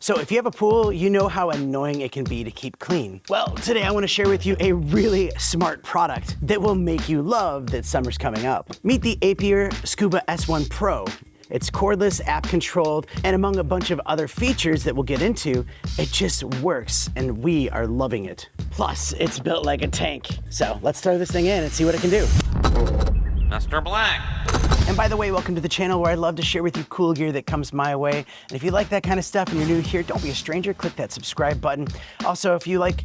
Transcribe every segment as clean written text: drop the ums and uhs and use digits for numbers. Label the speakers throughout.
Speaker 1: So if you have a pool, you know how annoying it can be to keep clean. Well, today I want to share with you a really smart product that will make you love that summer's coming up. Meet the Aiper Scuba S1 Pro. It's cordless, app controlled, and among a bunch of other features that we'll get into, it just works and we are loving it. Plus, it's built like a tank. So let's throw this thing in and see what it can do.
Speaker 2: Mr. Black.
Speaker 1: And by the way, welcome to the channel where I love to share with you cool gear that comes my way. And if you like that kind of stuff and you're new here, don't be a stranger, click that subscribe button. Also, if you like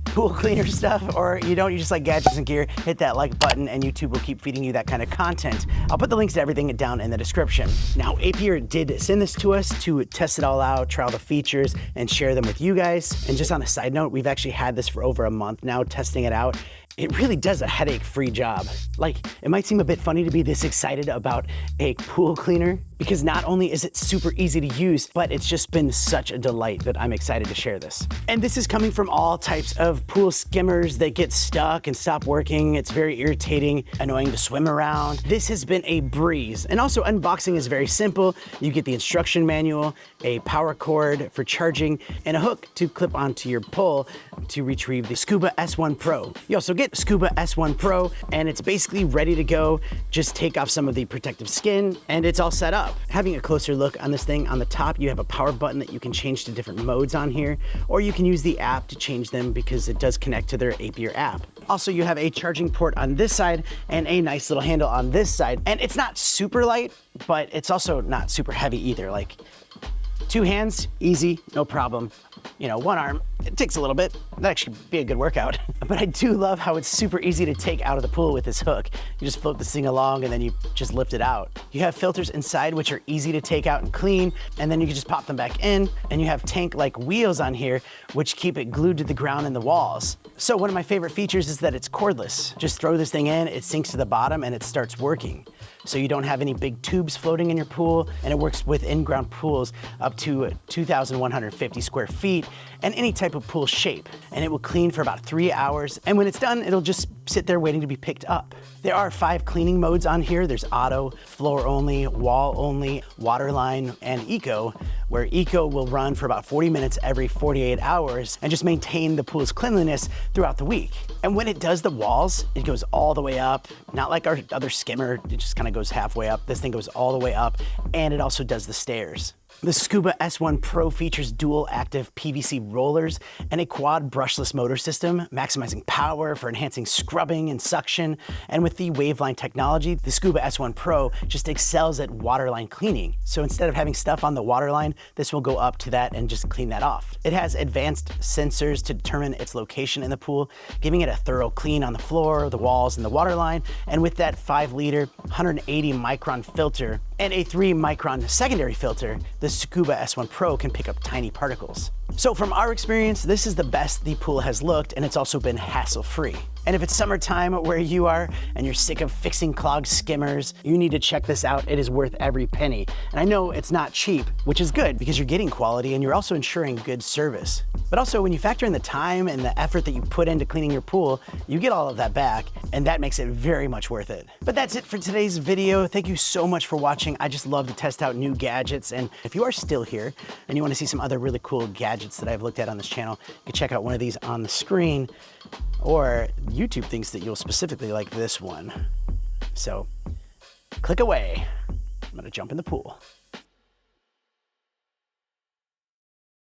Speaker 1: pool cleaner stuff or you just like gadgets and gear, hit that like button and YouTube will keep feeding you that kind of content. I'll put the links to everything down in the description. Now, Aiper did send this to us to test it all out, try all the features, and share them with you guys. And just on a side note, we've actually had this for over a month now, testing it out. It really does a headache-free job. Like, it might seem a bit funny to be this excited about a pool cleaner because not only is it super easy to use, but it's just been such a delight that I'm excited to share this. And this is coming from all types of pool skimmers that get stuck and stop working. It's very irritating, annoying to swim around. This has been a breeze. And also unboxing is very simple. You get the instruction manual, a power cord for charging, and a hook to clip onto your pole to retrieve the Scuba S1 Pro. You also get Scuba S1 Pro, and it's basically ready to go. Just take off some of the protective skin and it's all set up. Having a closer look on this thing, on the top you have a power button that you can change to different modes on here, or you can use the app to change them because it does connect to their Aiper app. Also, you have a charging port on this side and a nice little handle on this side. And it's not super light, but it's also not super heavy either. Like, two hands, easy, no problem. You know, one arm, it takes a little bit. That'd actually be a good workout. But I do love how it's super easy to take out of the pool with this hook. You just float this thing along and then you just lift it out. You have filters inside which are easy to take out and clean, and then you can just pop them back in. And you have tank-like wheels on here which keep it glued to the ground and the walls. So one of my favorite features is that it's cordless. Just throw this thing in, it sinks to the bottom and it starts working. So you don't have any big tubes floating in your pool, and it works with in-ground pools up to 2,150 square feet and any type of pool shape. And it will clean for about 3 hours. And when it's done, it'll just sit there waiting to be picked up. There are 5 cleaning modes on here. There's auto, floor only, wall only, waterline, and eco, where eco will run for about 40 minutes every 48 hours and just maintain the pool's cleanliness throughout the week. And when it does the walls, it goes all the way up, not like our other skimmer, it just kind of goes halfway up. This thing goes all the way up, and it also does the stairs. The Scuba S1 Pro features dual active PVC rollers and a quad brushless motor system, maximizing power for enhancing scrubbing and suction. And with the Waveline technology, the Scuba S1 Pro just excels at waterline cleaning. So instead of having stuff on the waterline, this will go up to that and just clean that off. It has advanced sensors to determine its location in the pool, giving it a thorough clean on the floor, the walls, and the waterline. And with that 5-liter, 180 micron filter and a 3-micron secondary filter, the Scuba S1 Pro can pick up tiny particles. So from our experience, this is the best the pool has looked, and it's also been hassle-free. And if it's summertime where you are and you're sick of fixing clogged skimmers, you need to check this out. It is worth every penny. And I know it's not cheap, which is good because you're getting quality and you're also ensuring good service. But also when you factor in the time and the effort that you put into cleaning your pool, you get all of that back, and that makes it very much worth it. But that's it for today's video. Thank you so much for watching. I just love to test out new gadgets. And if you are still here and you want to see some other really cool gadgets that I've looked at on this channel, you can check out one of these on the screen, or YouTube thinks that you'll specifically like this one. So click away. I'm gonna jump in the pool.